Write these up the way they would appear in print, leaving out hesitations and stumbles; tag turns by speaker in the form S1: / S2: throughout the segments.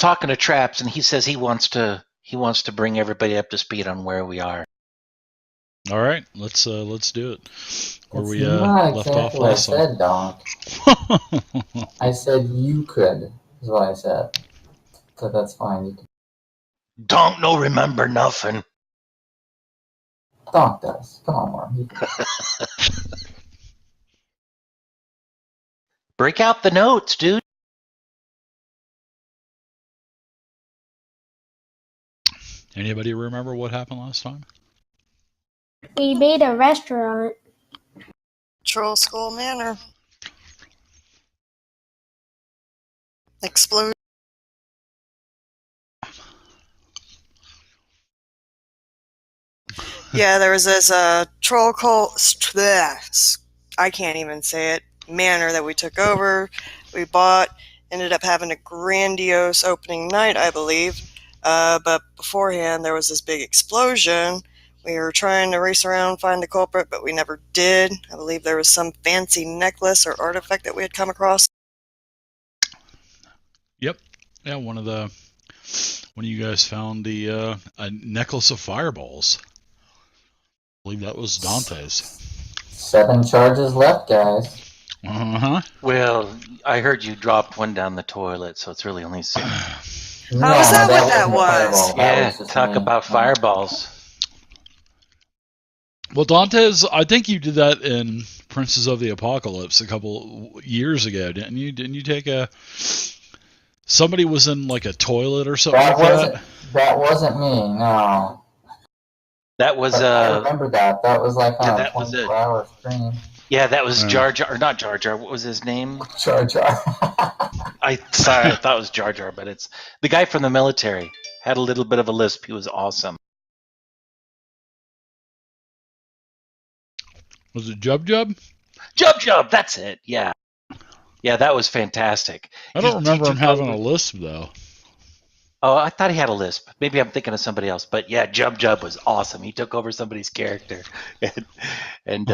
S1: talking to Traps, and he says he wants to bring everybody up to speed on where we are.
S2: All right, let's do it. Where we
S3: not
S2: left off
S3: exactly what I
S2: last
S3: said, Donk. I said you could, is what I said. So that's fine. You can...
S1: Don't no remember nothing.
S3: Donk does. Come on, Warren.
S1: Break out the notes, dude.
S2: Anybody remember what happened last time?
S4: We made a restaurant.
S5: Troll Skull Manor. Explosion. Yeah, there was this troll cult. I can't even say it. Manor that we took over. We bought. Ended up having a grandiose opening night, I believe. But beforehand, there was this big explosion. We were trying to race around, find the culprit, but we never did. I believe there was some fancy necklace or artifact that we had come across.
S2: Yep. Yeah, one of you guys found a necklace of fireballs. I believe that was Dante's.
S3: 7 charges left, guys.
S1: Well, I heard you dropped one down the toilet, so it's really only 6.
S5: How is that what that was?
S1: Yeah, talk about fireballs.
S2: Well, Dante's, I think you did that in Princes of the Apocalypse a couple years ago, didn't you? Didn't you take somebody was in like a toilet or something like that?
S3: That wasn't me, no.
S1: That was
S3: I remember that. That was like on
S1: yeah,
S3: a 24-hour stream.
S1: Yeah, that was Jar Jar, or not Jar Jar. What was his name?
S3: Jar Jar.
S1: I thought it was Jar Jar, but it's the guy from the military. Had a little bit of a lisp. He was awesome.
S2: Was it Jub Jub?
S1: Jub Jub, that's it. Yeah, that was fantastic.
S2: I don't remember him having a lisp though.
S1: Oh, I thought he had a lisp. Maybe I'm thinking of somebody else. But yeah, Jub Jub was awesome. He took over somebody's character and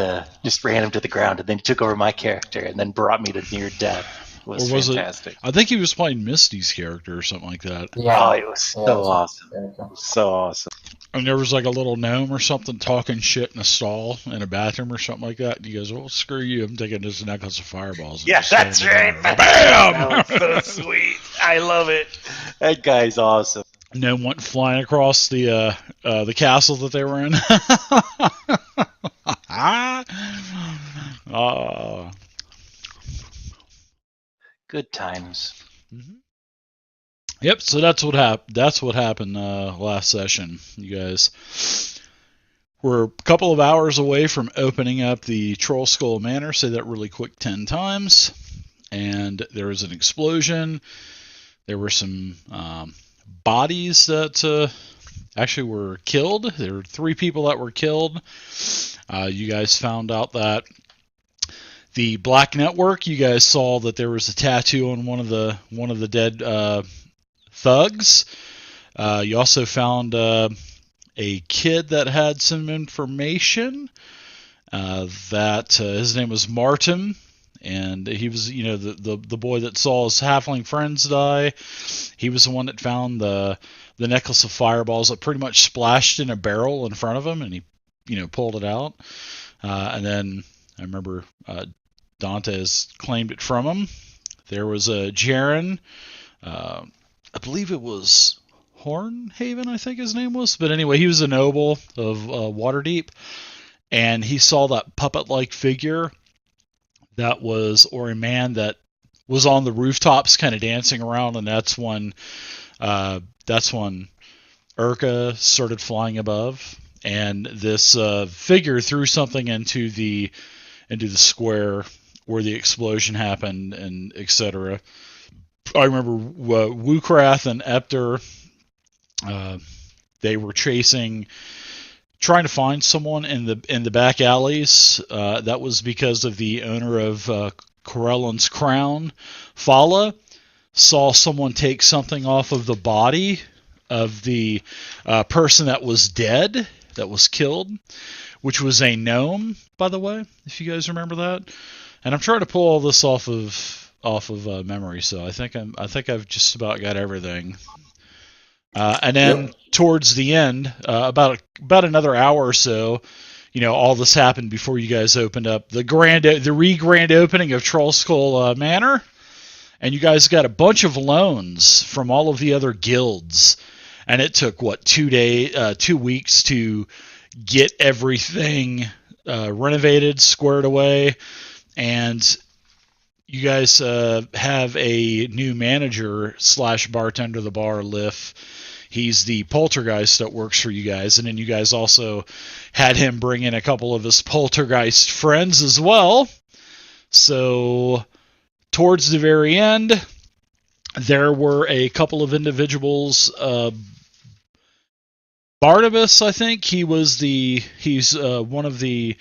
S1: just ran him to the ground. And then he took over my character and then brought me to near death. It was fantastic.
S2: I think he was playing Misty's character or something like that.
S3: Yeah.
S1: Oh, it was so awesome. It was so awesome.
S2: And there was like a little gnome or something talking shit in a stall in a bathroom or something like that. And he goes, well, screw you. I'm taking this necklace of fireballs.
S1: Yeah, that's right.
S2: Bam!
S1: That was so sweet. I love it. That guy's awesome.
S2: Gnome went flying across the castle that they were in.
S1: Good times.
S2: Mm-hmm. Yep, so that's what happened. That's what happened last session. You guys were a couple of hours away from opening up the Troll Skull Manor. Say that really quick 10 times. And there was an explosion. There were some bodies that actually were killed. There were 3 people that were killed. You guys found out that the Black Network. You guys saw that there was a tattoo on one of the dead thugs. You also found a kid that had some information that his name was Martin, and he was, the boy that saw his halfling friends die. He was the one that found the necklace of fireballs that pretty much splashed in a barrel in front of him, and he pulled it out. And then I remember Dante's claimed it from him. There was a Jaren. I believe it was Hornhaven, I think his name was. But anyway, he was a noble of Waterdeep. And he saw that puppet-like figure that was, or a man that was on the rooftops kind of dancing around. And that's when Urka started flying above. And this figure threw something into the square where the explosion happened, and etc. I remember Wookrath and Epter, they were trying to find someone in the back alleys. That was because of the owner of Corellan's Crown. Fala saw someone take something off of the body of the person that was dead, that was killed, which was a gnome, by the way, if you guys remember that. And I'm trying to pull all this off of off of memory, so I think I've just about got everything. And then towards the end, about another hour or so, all this happened before you guys opened up the grand opening of Troll Skull Manor, and you guys got a bunch of loans from all of the other guilds, and it took 2 weeks to get everything renovated, squared away, and you guys have a new manager / bartender of the bar, Liff. He's the poltergeist that works for you guys, and then you guys also had him bring in a couple of his poltergeist friends as well. So towards the very end, there were a couple of individuals. Barnabas, I think he's one of the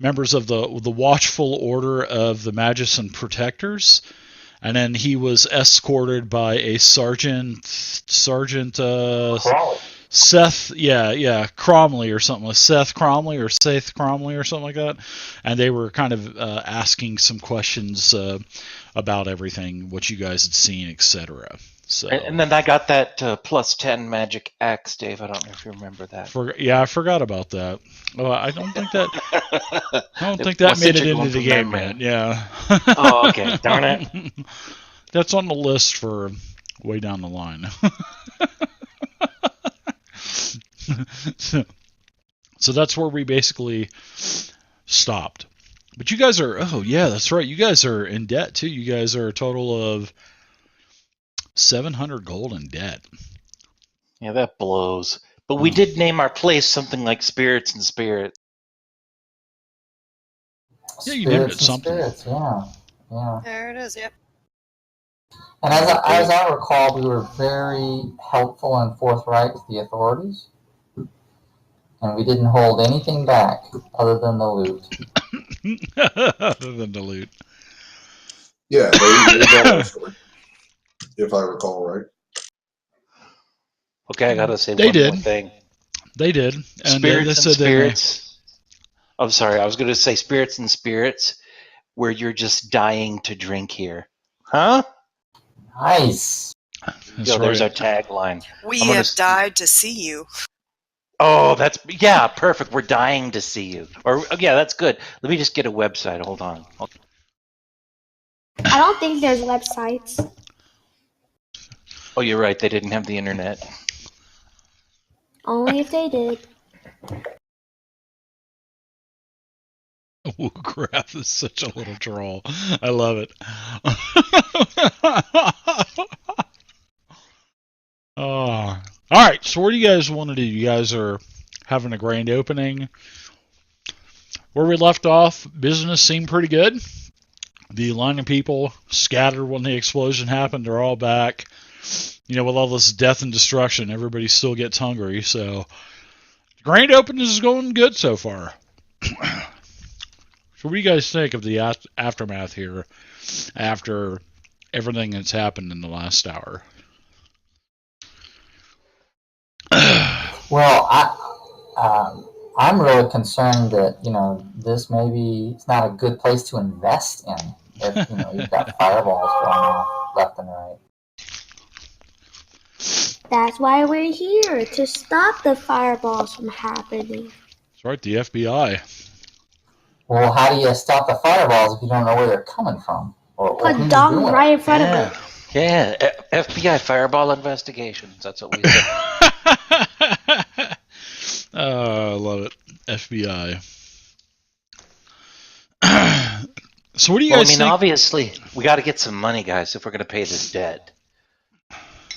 S2: members of the Watchful Order of the Magician Protectors. And then he was escorted by a Sergeant Seth, Cromley or something like Seth Cromley or Seth Cromley or something like that. And they were kind of asking some questions about everything, what you guys had seen, etc. So,
S1: and then I got that +10 magic axe, Dave. I don't know if you remember that.
S2: I forgot about that. Oh, I don't think that made it into the game yet. Yeah.
S1: Oh, okay. Darn it.
S2: That's on the list for way down the line. So that's where we basically stopped. But you guys are, that's right. You guys are in debt too. You guys are a total of 700 gold in debt.
S1: Yeah, that blows. But we did name our place something like Spirits and Spirits.
S2: Yeah, you named it something.
S3: Spirits, yeah.
S5: There it is, yep.
S3: And as I recall, we were very helpful and forthright with the authorities. And we didn't hold anything back other than the loot.
S2: Other than the loot.
S6: Yeah, they told that story, if I recall right.
S1: Okay, I gotta say
S2: They
S1: one
S2: did.
S1: more thing.
S2: They did. And
S1: Spirits and Spirits. I'm sorry, I was gonna say Spirits and Spirits, where you're just dying to drink here. Huh?
S3: Nice.
S1: There's our tagline.
S5: We have died to see you.
S1: Oh, perfect. We're dying to see you. Or that's good. Let me just get a website. Hold on.
S4: I don't think there's websites.
S1: Oh, you're right. They didn't have the internet.
S4: Only if they did.
S2: Oh, crap. That's such a little troll. I love it. All right. So what do you guys want to do? You guys are having a grand opening. Where we left off, business seemed pretty good. The line of people scattered when the explosion happened. They're all back. With all this death and destruction, everybody still gets hungry. So the grand opening is going good so far. So what do you guys think of the aftermath here after everything that's happened in the last hour?
S3: Well, I'm really concerned that, this maybe it's not a good place to invest in. If, you've got fireballs going off left and right.
S4: That's why we're here, to stop the fireballs from happening.
S2: That's right, the FBI.
S3: Well, how do you stop the fireballs if you don't know where they're coming from? Or
S4: Put Dom right in front of it.
S1: Yeah, FBI fireball investigations. That's what we said.
S2: I love it. FBI. So what do you guys think?
S1: Obviously, we got to get some money, guys, if we're going to pay this debt.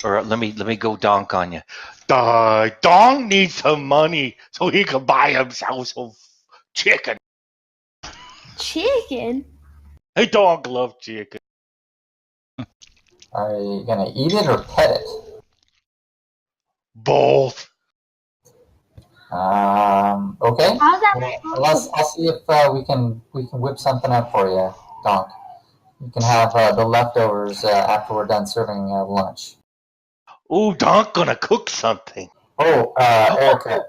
S1: Or let me go donk on you. Donk needs some money so he can buy himself some chicken.
S4: Chicken?
S1: Hey, Donk loves chicken.
S3: Are you going to eat it or pet it?
S1: Both.
S3: Okay.
S4: How's that?
S3: I'll see if we can whip something up for you, Donk. You can have the leftovers after we're done serving lunch.
S1: Ooh, Donk gonna cook something.
S3: Oh, Erica,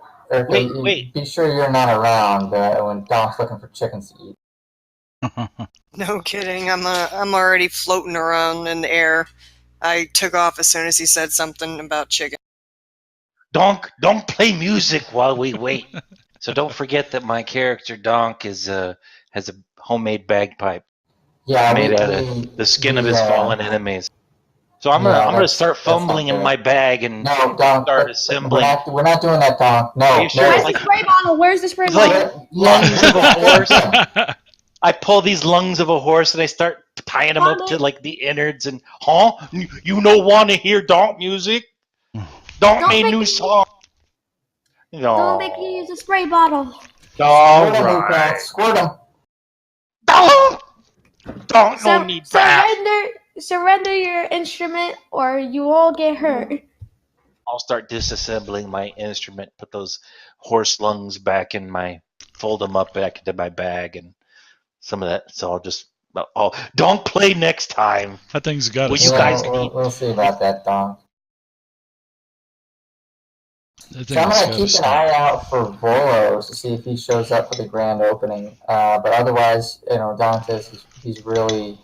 S1: Wait.
S3: be sure you're not around when Donk's looking for chickens to eat.
S5: No kidding. I'm already floating around in the air. I took off as soon as he said something about chicken.
S1: Donk, don't play music while we wait. So don't forget that my character Donk has a homemade bagpipe
S3: Yeah,
S1: made out of the skin of his fallen enemies. So I'm gonna start fumbling in my bag and
S3: No, Don,
S1: start assembling.
S3: we're not doing that, Don. No,
S1: Are you sure?
S4: Where's
S3: no.
S4: the spray bottle? Where's the spray
S1: It's
S4: bottle?
S1: like lungs of a horse.
S3: Yeah.
S1: I pull these lungs of a horse and I start tying them up to like the innards and you no want to hear Donk music? Donk
S4: Don't
S1: made
S4: make
S1: new
S4: me-
S1: song.
S4: Don't make me use a spray bottle.
S1: All
S3: Squirt 'em,
S1: right.
S3: Lucas. Squirt 'em.
S1: Don't no need that.
S4: Surrender your instrument, or you all get hurt.
S1: I'll start disassembling my instrument, put those horse lungs back in fold them up back into my bag and some of that. So I'll just, don't play next time.
S2: That thing's got
S1: Well,
S2: a
S1: you guys
S3: We'll see about that, Don.
S2: That
S3: So I'm
S2: thing's
S3: going
S2: got
S3: to
S2: a
S3: keep an eye out for Volo to see if he shows up for the grand opening. But otherwise, Don says he's really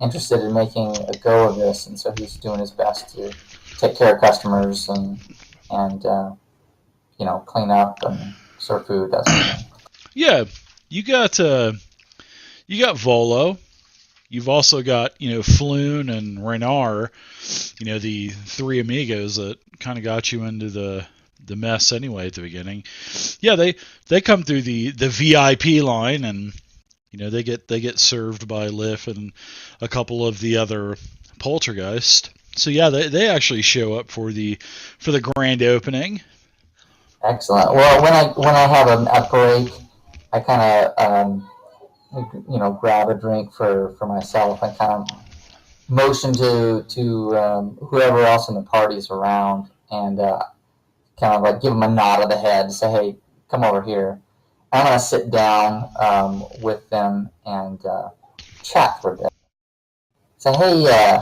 S3: interested in making a go of this, and so he's doing his best to take care of customers and clean up and serve food, that sort of thing.
S2: Yeah, you got Volo. You've also got Floon and Renar, the three amigos that kind of got you into the mess anyway at the beginning. Yeah, they come through the VIP line, and they get served by Liff and a couple of the other poltergeists. So yeah, they actually show up for the grand opening.
S3: Excellent. Well, when I have a break, I kind of grab a drink for myself. I kind of motion to whoever else in the party's around, and kind of like give them a nod of the head and say, "Hey, come over here." I'm gonna sit down with them and chat for a bit. Say, "Hey,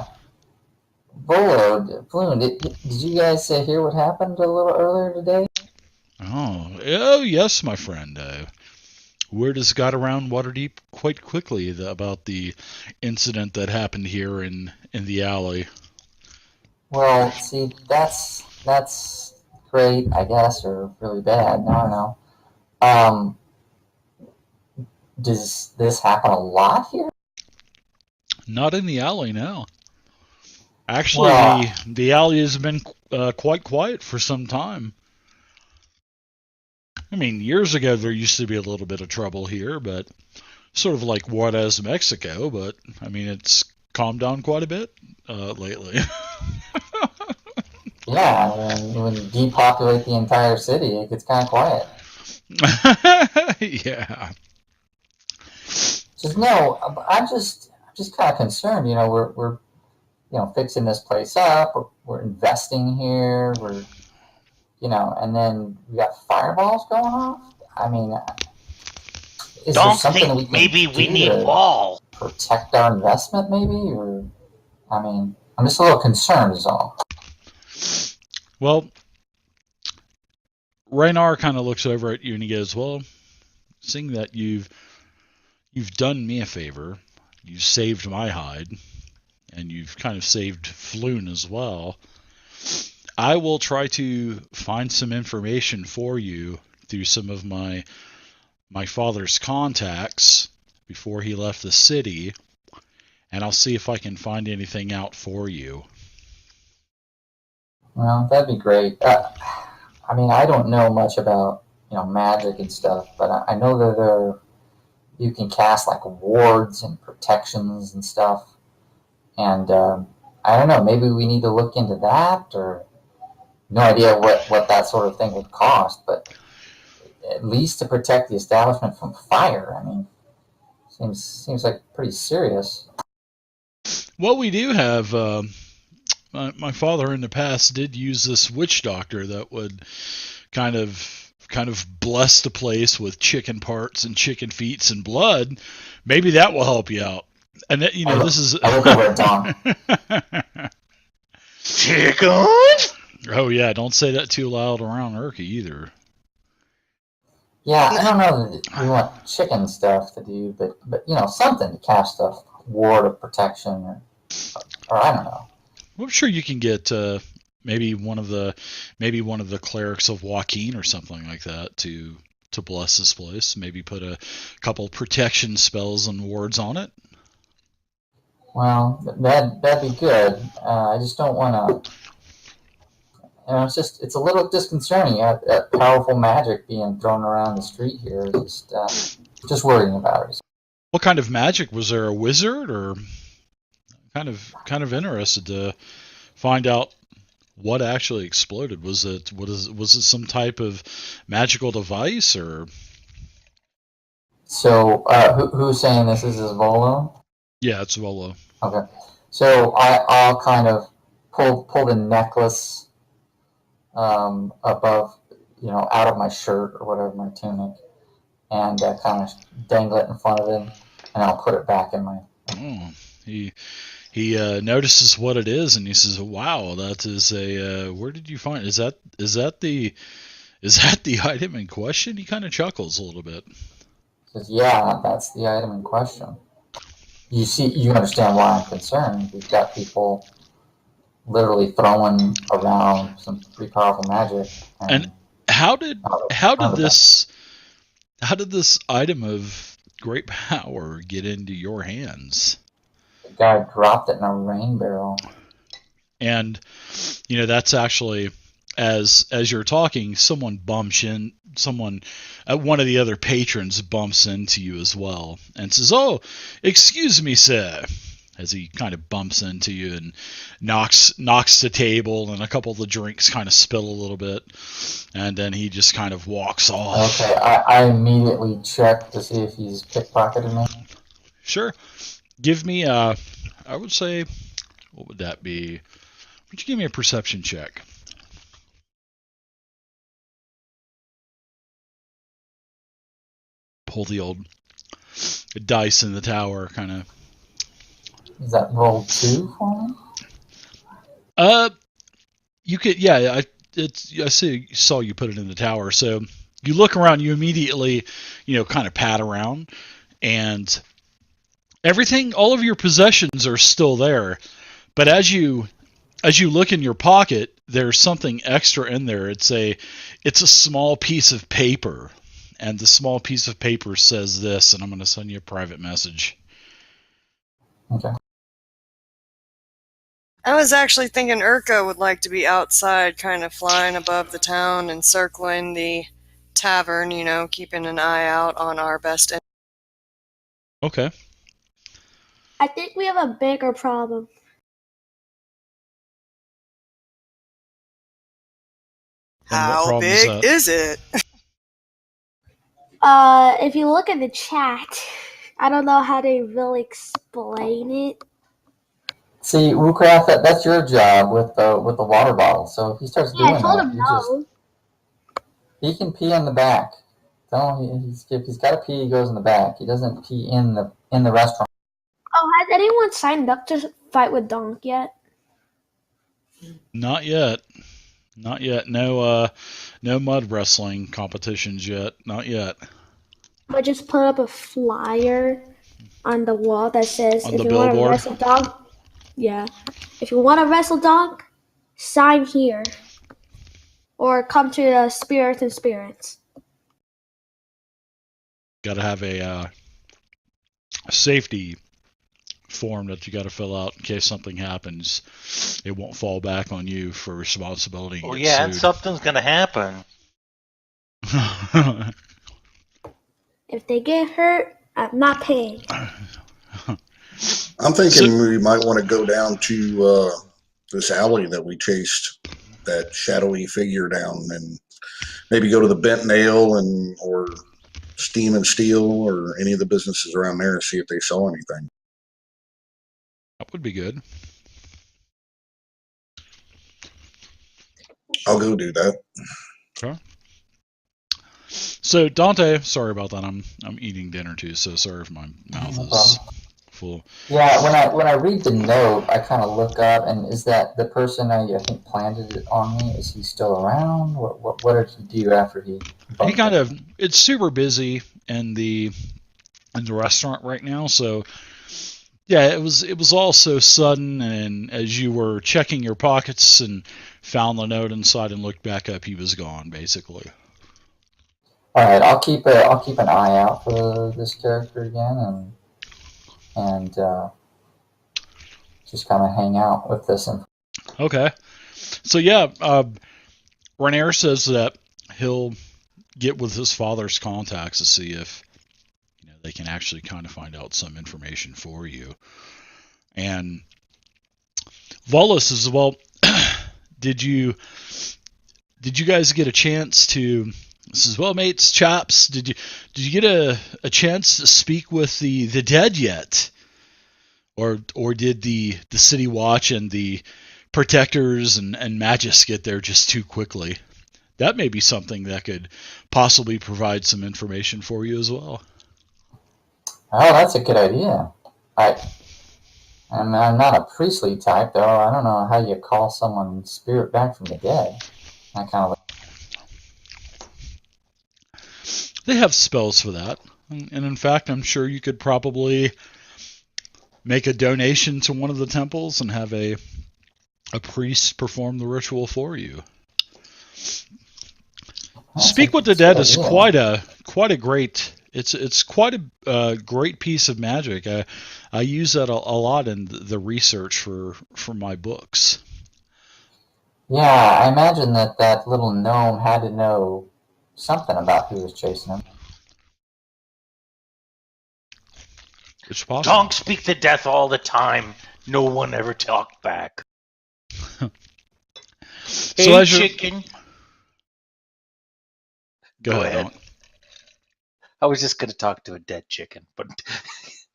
S3: Volo, Bloom, did you guys hear what happened a little earlier today?"
S2: Oh yes, my friend. Word has got around Waterdeep quite quickly about the incident that happened here in the alley.
S3: Well, see, that's great, I guess, or really bad. I don't know. Does this happen a lot here?
S2: Not in the alley now. Actually,
S3: Well,
S2: the alley has been quite quiet for some time. I mean, years ago there used to be a little bit of trouble here, but sort of like Juarez, Mexico. But I mean, it's calmed down quite a bit lately.
S3: yeah, when you depopulate the entire city, it gets kind of quiet.
S2: Yeah.
S3: Just no, I'm just kind of concerned. We're fixing this place up. We're investing here. We're and then we got fireballs going off. I mean, is there
S1: Don't
S3: something
S1: think
S3: we can
S1: maybe we
S3: do
S1: need
S3: to
S1: wall.
S3: protect our investment, maybe? Or, I mean, I'm just a little concerned, is all.
S2: Well, Raynar kind of looks over at you and he goes, "Well, seeing that you've done me a favor, you saved my hide, and you've kind of saved Floon as well. I will try to find some information for you through some of my father's contacts before he left the city, and I'll see if I can find anything out for you."
S3: Well, that'd be great. I mean, I don't know much about magic and stuff, but I know that you can cast like wards and protections and stuff. And I don't know, maybe we need to look into that, or no idea what that sort of thing would cost, but at least to protect the establishment from fire. I mean, seems like pretty serious.
S2: Well, we do have. My father in the past did use this witch doctor that would kind of bless the place with chicken parts and chicken feet and blood. Maybe that will help you out. And that, this is.
S3: I look over at Tom.
S1: Chicken?
S2: Oh yeah, don't say that too loud around Urki either.
S3: Yeah, I don't know that we want chicken stuff to do, but something to cast stuff, ward of protection, or I don't know.
S2: Well, I'm sure you can get maybe one of the clerics of Joaquin or something like that to bless this place. Maybe put a couple protection spells and wards on it.
S3: Well, that'd be good. I just don't want to. It's a little disconcerting. That powerful magic being thrown around the street here. Just worrying about it.
S2: What kind of magic? Was there a wizard, or kind of interested to find out what actually exploded? Was it some type of magical device, or?
S3: So who's saying this is Volo?
S2: Yeah, it's Volo.
S3: Okay. So I'll kind of pull the necklace above, out of my shirt or whatever, my tunic, and kind of dangle it in front of him, and I'll put it back in my.
S2: Oh, he notices what it is, and he says, "Wow, that is a. Where did you find? Is that the item in question?" He kind of chuckles a little bit.
S3: Says, "Yeah, that's the item in question." You understand why I'm concerned. We've got people literally throwing around some pretty powerful magic.
S2: And how did this item of great power get into your hands?
S3: The guy dropped it in a rain barrel.
S2: And that's actually, as you're talking, one of the other patrons bumps into you as well and says, "Oh, excuse me, sir," as he kind of bumps into you and knocks the table, and a couple of the drinks kind of spill a little bit, and then he just kind of walks off.
S3: Okay, I immediately check to see if he's pickpocketed me.
S2: Sure. Give me I would say, what would that be? Would you give me a perception check? Pull the old dice in the tower, kind of.
S3: Is that roll 2 for me?
S2: You could, yeah. I saw you put it in the tower. So you look around, you immediately, kind of pat around, and everything, all of your possessions are still there. But as you look in your pocket, there's something extra in there. It's a small piece of paper, and the small piece of paper says this, and I'm going to send you a private message.
S3: Okay.
S5: I was actually thinking Urka would like to be outside, kind of flying above the town and circling the tavern, keeping an eye out on our best.
S2: Okay.
S4: I think we have a bigger problem.
S5: How big is it?
S4: If you look at the chat, I don't know how to really explain it.
S3: See, Woocraft, that's your job with the water bottle. So if he starts doing
S4: I told
S3: that,
S4: him no.
S3: he can pee in the back. Tell him if he's got to pee, he goes in the back. He doesn't pee in the restaurant.
S4: Oh, has anyone signed up to fight with Donk yet?
S2: Not yet. No mud wrestling competitions yet. Not yet.
S4: I just put up a flyer on the wall that says,
S2: On
S4: if
S2: the
S4: you want to
S2: billboard?
S4: wrestle Donk, if you want to wrestle Donk, sign here. Or come to the Spirits and Spirits.
S2: Got to have a safety form that you got to fill out in case something happens. It won't fall back on you for responsibility.
S1: Oh yeah, and something's gonna happen.
S4: If they get hurt, I'm not paying.
S6: I'm thinking we might want to go down to this alley that we chased that shadowy figure down, and maybe go to the Bent Nail or Steam and Steel or any of the businesses around there and see if they sell anything.
S2: That would be good.
S6: I'll go do that.
S2: Okay. So Dante, sorry about that. I'm eating dinner too, so sorry if my mouth is full.
S3: Yeah, when I read the note, I kind of look up, and is that the person I think planted it on me? Is he still around? What did he do after he?
S2: He kind of, it's super busy in the restaurant right now, so yeah, it was all so sudden, and as you were checking your pockets and found the note inside and looked back up, he was gone basically.
S3: All right, I'll keep an eye out for this character again, and just kind of hang out with this.
S2: Okay, so yeah, Renair says that he'll get with his father's contacts to see if they can actually kind of find out some information for you. And Volus says, well, did you guys get a chance to? Says, well, mates, chaps, did you get a chance to speak with the dead yet? Or did the City Watch and the Protectors and Magus get there just too quickly? That may be something that could possibly provide some information for you as well.
S3: Oh, that's a good idea. I'm not a priestly type, though. I don't know how you call someone's spirit back from the dead. I kind of.
S2: They have spells for that, and in fact, I'm sure you could probably make a donation to one of the temples and have a priest perform the ritual for you. Speak with the dead is quite a great. It's quite a great piece of magic. I use that a lot in the research for my books.
S3: Yeah, I imagine that little gnome had to know something about who was chasing him.
S2: It's possible.
S1: Donk speak to death all the time. No one ever talked back. Hey, chicken.
S2: Go ahead. Donk.
S1: I was just going to talk to a dead chicken, but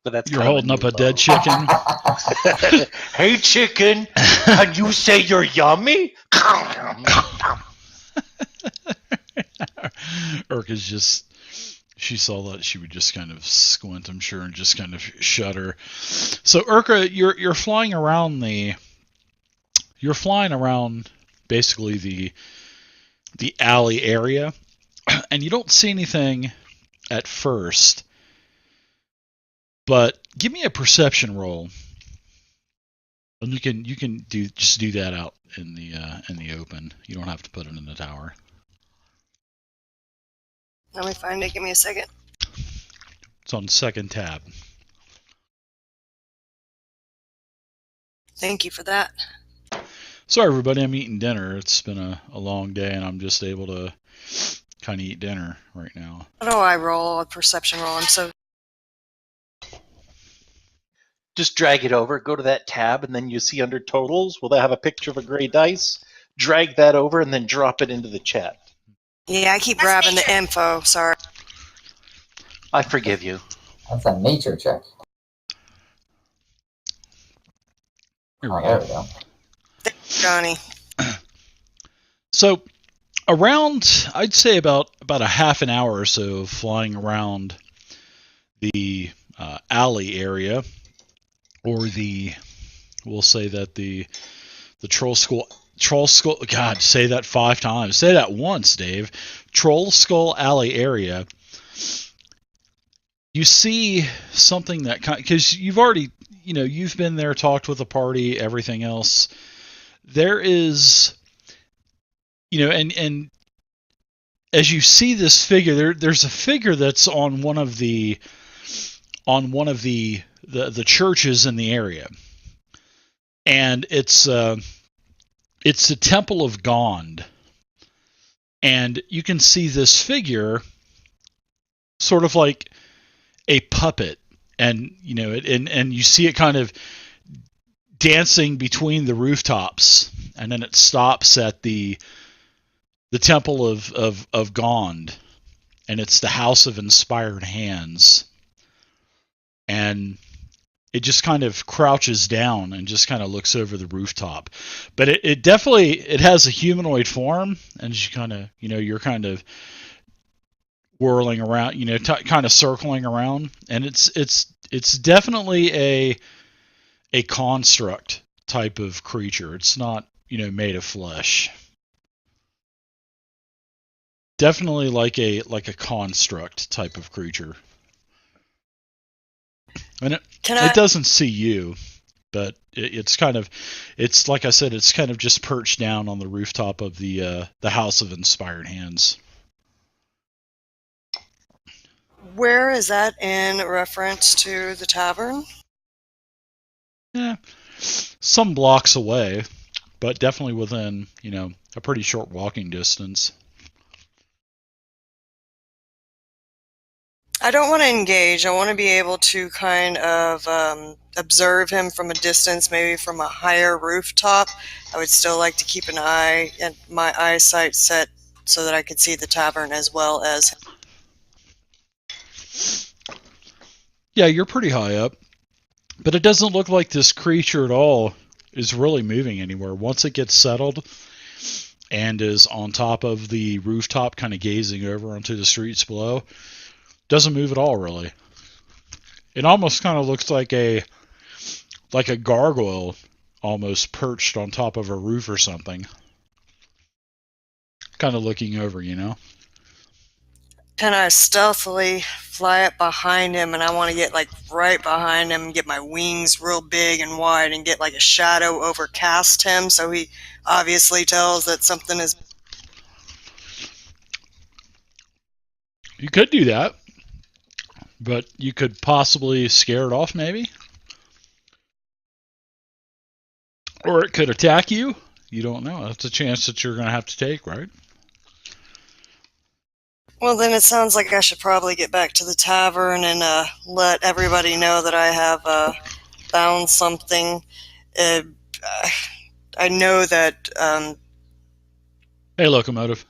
S1: that's
S2: you're holding up a dead chicken.
S1: Hey, chicken, can you say you're yummy?
S2: Urka's just. She saw that, she would just kind of squint, I'm sure, and just kind of shudder. So Urka, you're flying around basically the alley area, and you don't see anything at first. But give me a perception roll, and you can do that out in the open. You don't have to put it in the tower.
S5: Let me find it. Give me a second.
S2: It's on the second tab.
S5: Thank you for that.
S2: Sorry, everybody. I'm eating dinner. It's been a long day, and I'm just able to kind of eat dinner right now.
S5: How do I roll a perception roll? I'm so...
S1: Just drag it over. Go to that tab, and then you see under totals, will that have a picture of a gray dice? Drag that over, and then drop it into the chat.
S5: Yeah, I keep grabbing the info. Sorry.
S1: I forgive you.
S3: That's a nature check.
S2: Here we
S3: There
S2: go.
S3: we go.
S5: Thanks, Johnny.
S2: So, around, I'd say about a half an hour or so of flying around the alley area, or we'll say that the Troll Skull, God, say that 5 times. Say that once, Dave. Troll Skull Alley area. You see something that because you've already, you've been there, talked with the party, everything else. There is, and as you see this figure, there's a figure that's on one of the churches in the area, and it's the Temple of Gond, and you can see this figure sort of like a puppet, and and you see it kind of dancing between the rooftops, and then it stops at the Temple of Gond, and it's the House of Inspired Hands, and it just kind of crouches down and just kind of looks over the rooftop. But it definitely has a humanoid form, and you kind of, you're kind of whirling around, kind of circling around, and it's It's definitely a construct type of creature. It's not, made of flesh. Definitely like a construct type of creature. And it doesn't see you, but it's like I said, it's kind of just perched down on the rooftop of the House of Inspired Hands.
S5: Where is that in reference to the tavern?
S2: Yeah, some blocks away, but definitely within, a pretty short walking distance.
S5: I don't want to engage. I want to be able to kind of observe him from a distance, maybe from a higher rooftop. I would still like to keep an eye and my eyesight set so that I could see the tavern as well as him.
S2: Yeah, you're pretty high up, but it doesn't look like this creature at all is really moving anywhere. Once it gets settled and is on top of the rooftop, kind of gazing over onto the streets below, doesn't move at all, really. It almost kind of looks like a gargoyle, almost perched on top of a roof or something, kind of looking over,
S5: Can I stealthily fly up behind him, and I want to get right behind him and get my wings real big and wide and get a shadow overcast him so he obviously tells that something is...
S2: You could do that, but you could possibly scare it off, maybe. Or it could attack you. You don't know. That's a chance that you're going to have to take, right?
S5: Well, then it sounds like I should probably get back to the tavern and let everybody know that I have found something. I know that...
S2: Hey, Locomotive.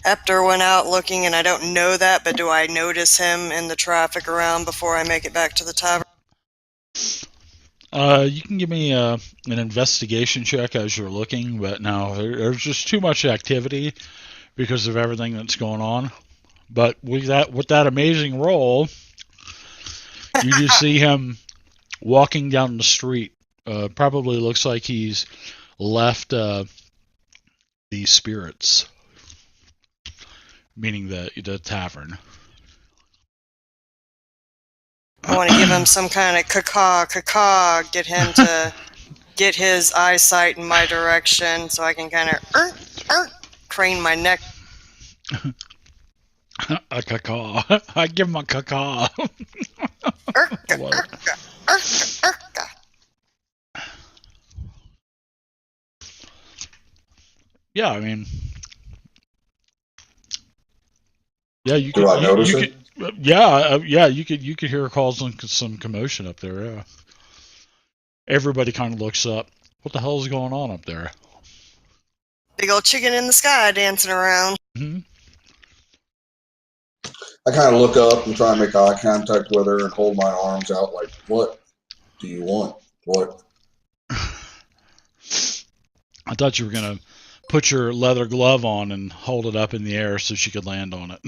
S5: Epter went out looking, and I don't know that, but do I notice him in the traffic around before I make it back to the tavern?
S2: You can give me an investigation check as you're looking, but no, there's just too much activity because of everything that's going on. But with that amazing roll, you just see him walking down the street. Probably looks like he's left the spirits, meaning the tavern.
S5: I want to give him some kind of caw, get him to get his eyesight in my direction so I can kind of crane my neck.
S2: A caw. I give him a caw. Yeah, I mean, yeah, you could.
S6: Do I notice it?
S2: Yeah, you could hear causing some commotion up there. Yeah, everybody kind of looks up. What the hell is going on up there?
S5: Big old chicken in the sky dancing around.
S2: Mm-hmm.
S6: I kind of look up and try and make eye contact with her and hold my arms out like, what do you want? What?
S2: I thought you were going to put your leather glove on and hold it up in the air so she could land on it.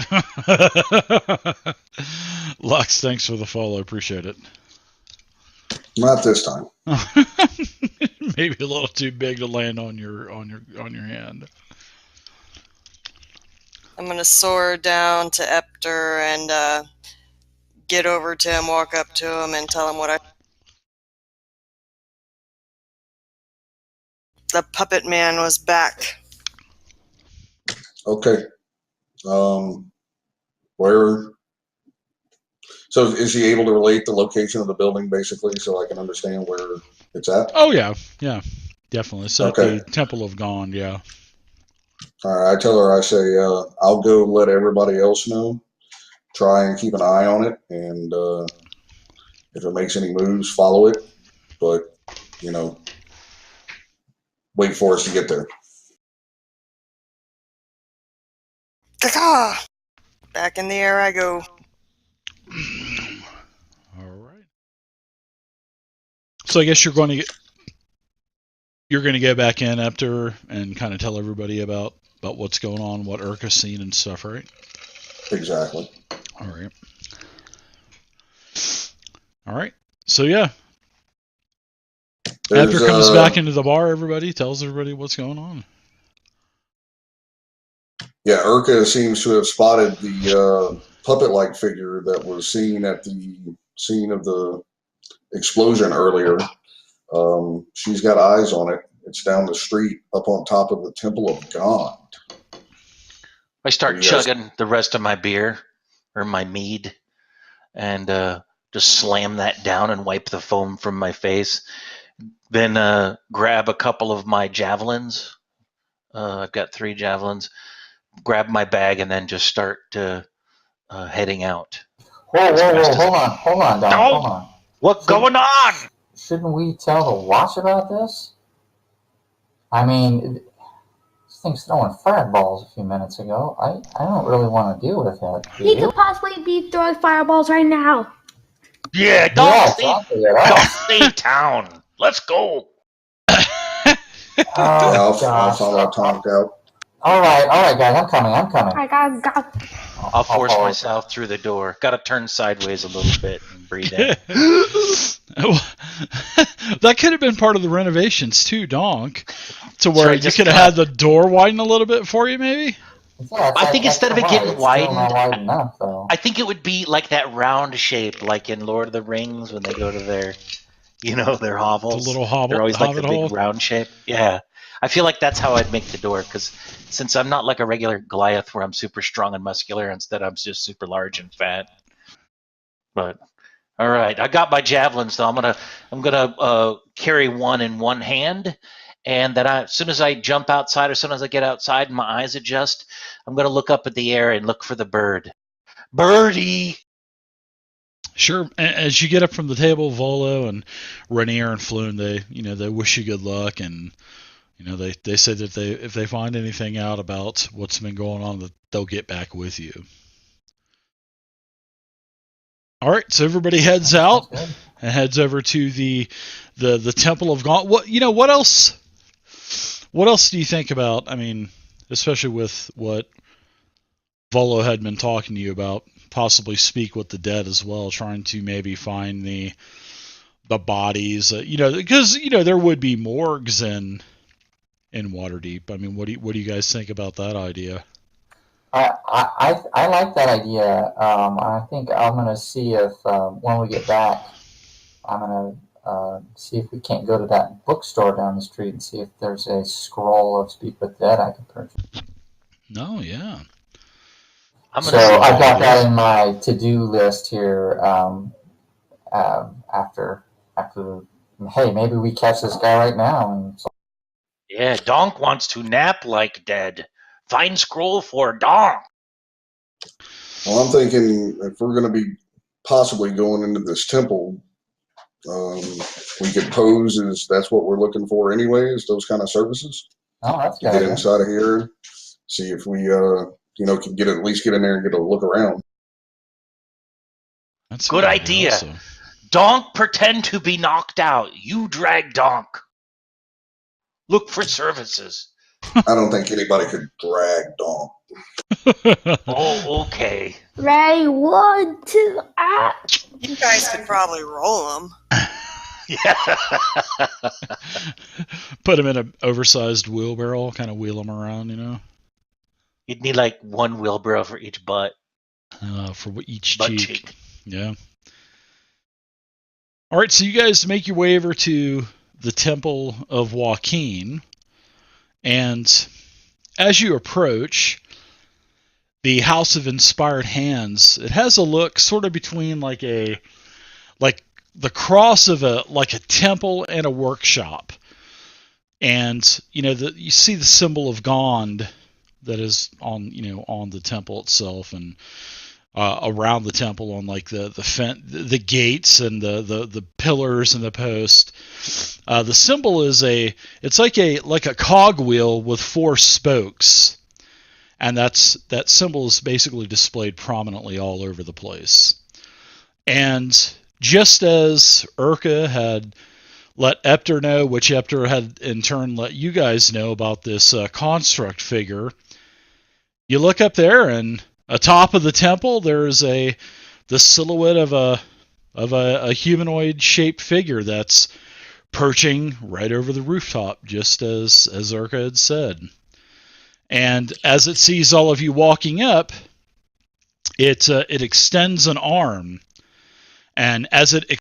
S2: Lux, thanks for the follow. Appreciate it.
S6: Not this time.
S2: Maybe a little too big to land on your hand.
S5: I'm going to soar down to Epter and get over to him, walk up to him, and tell him what I... The puppet man was back.
S6: Okay. Where? So is he able to relate the location of the building, basically, so I can understand where it's at?
S2: Oh, yeah, definitely. It's at
S6: Okay.
S2: the Temple of Gond, yeah.
S6: All right, I tell her, I say, I'll go let everybody else know. Try and keep an eye on it, and if it makes any moves, follow it. But, wait for us to get there.
S5: Caw! Back in the air I go.
S2: All right. So I guess you're going to go back in after and kind of tell everybody about what's going on, what Urka's seen and stuff, right?
S6: Exactly.
S2: All right. All right. So yeah,
S6: There's,
S2: After comes back into the bar, everybody tells everybody what's going on.
S6: Yeah, Urka seems to have spotted the puppet-like figure that was seen at the scene of the explosion earlier. She's got eyes on it. It's down the street, up on top of the Temple of God.
S1: I start chugging the rest of my beer or my mead, and just slam that down and wipe the foam from my face. Then grab a couple of my javelins. I've got 3 javelins. Grab my bag and then just start heading out.
S3: Whoa, hold on, Don, hold on.
S1: What's going on?
S3: Shouldn't we tell the watch about this? I mean, this thing's throwing fireballs a few minutes ago. I don't really want to deal with it.
S4: He could possibly be throwing fireballs right now.
S1: Yeah, don't stay town. Let's go.
S6: I'll follow Tonk out.
S3: All right, guys, I'm coming.
S4: I got.
S1: I'll force myself through the door. Got to turn sideways a little bit and breathe in.
S2: That could have been part of the renovations too, Donk. To where you could have had the door widen a little bit for you, maybe?
S3: Yeah,
S1: I think instead of it getting widened,
S3: enough,
S1: I think it would be like that round shape, like in Lord of the Rings when they go to their, their hovels.
S2: The little hovel.
S1: They're always like the
S2: hole.
S1: big round shape. Yeah. I feel like that's how I'd make the door, because since I'm not like a regular Goliath where I'm super strong and muscular, instead I'm just super large and fat. But all right, I got my javelins though. I'm gonna carry one in one hand, and then as soon as I jump outside, or as soon as I get outside and my eyes adjust, I'm gonna look up at the air and look for the bird. Birdie.
S2: Sure. As you get up from the table, Volo and Rainier and Floon, they wish you good luck, and they say that if they find anything out about what's been going on, that they'll get back with you. All right, so everybody heads out and heads over to the Temple of God. What else? What else do you think about? I mean, especially with what Volo had been talking to you about, possibly speak with the dead as well, trying to maybe find the bodies. Because there would be morgues in Waterdeep. I mean, what do you guys think about that idea?
S3: I like that idea. I think I'm going to see if when we get back, I'm going to see if we can't go to that bookstore down the street and see if there's a scroll of Speak with Dead I can purchase.
S2: No, yeah.
S3: So I've got that in my to-do list here. After, hey, maybe we catch this guy right now.
S1: Yeah, Donk wants to nap like dead. Find scroll for Donk.
S6: Well, I'm thinking if we're going to be possibly going into this temple, we could pose as that's what we're looking for anyways, those kind of services.
S3: Oh, that's good.
S6: Get inside of here, see if we, can at least get in there and get a look around.
S1: That's good idea. Also. Donk pretend to be knocked out. You drag Donk. Look for services.
S6: I don't think anybody could drag Donk.
S1: Oh, okay.
S4: Ray, 1, 2,
S5: You guys could probably roll them.
S1: Yeah.
S2: Put him in an oversized wheelbarrow, kind of wheel him around,
S1: You'd need like one wheelbarrow for each butt.
S2: For each cheek. Yeah. All right, so you guys make your way over to the Temple of Joaquin, and as you approach the House of Inspired Hands, it has a look sort of between like the cross of a temple and a workshop, and you see the symbol of Gond that is on the temple itself, and around the temple on like the gates and the pillars and the post. The symbol is it's like a cogwheel with 4 spokes, and that symbol is basically displayed prominently all over the place. And just as Urka had let Epter know, which Epter had in turn let you guys know about this construct figure, you look up there, and atop of the temple, there's the silhouette of of a humanoid shaped figure that's perching right over the rooftop, just as Urka had said. And as it sees all of you walking up, it extends an arm, and as it